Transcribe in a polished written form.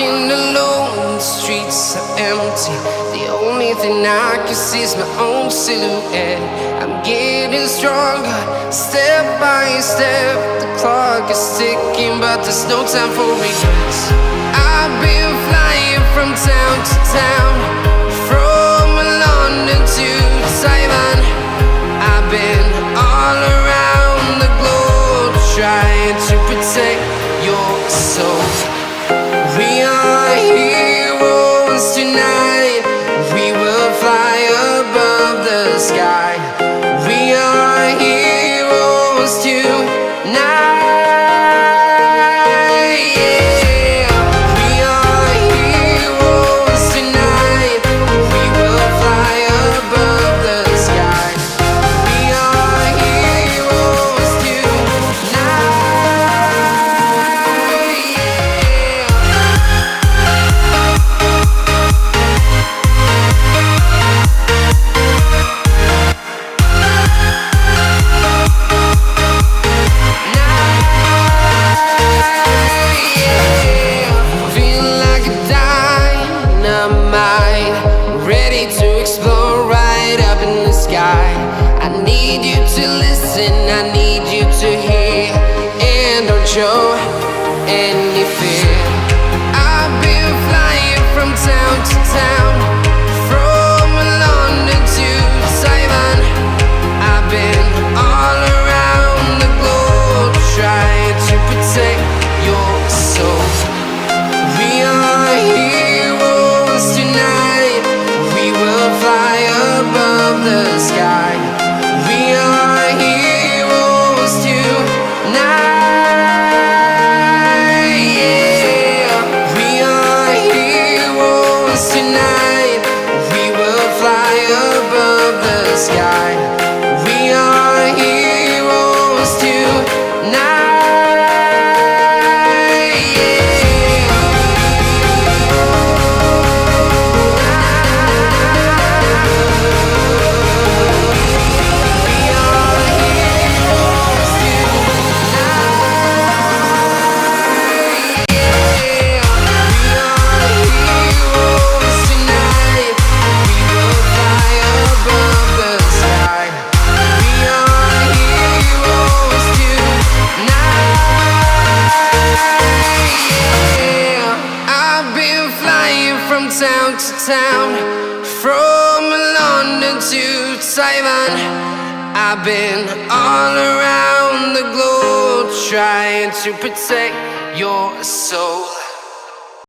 walking alone, the streets are empty. The only thing I can see is my own silhouette. I'm getting stronger, step by step. The clock is ticking, but there's no time for regrets. I've been flying from town to town, from London to Taiwan. I've been all around the globe, trying to protect your soul. We are heroes tonight. We will fly above the sky. We are heroes tonight. Yeah. We are heroes tonight. We will fly above the sky. We are heroes tonight. Ready to explore right up in the sky. I need you to listen, I need you to hear, and don't show any fear. I've been flying from town to town, from London to Taiwan. I've been all around the globe, trying to protect your soul. We are heroes tonight. We will fly above the sky. We are heroes tonight. Yeah. We are heroes tonight. We will fly above the sky. We are heroes tonight. Town to town, from London to Taiwan. I've been all around the globe, trying to protect your soul.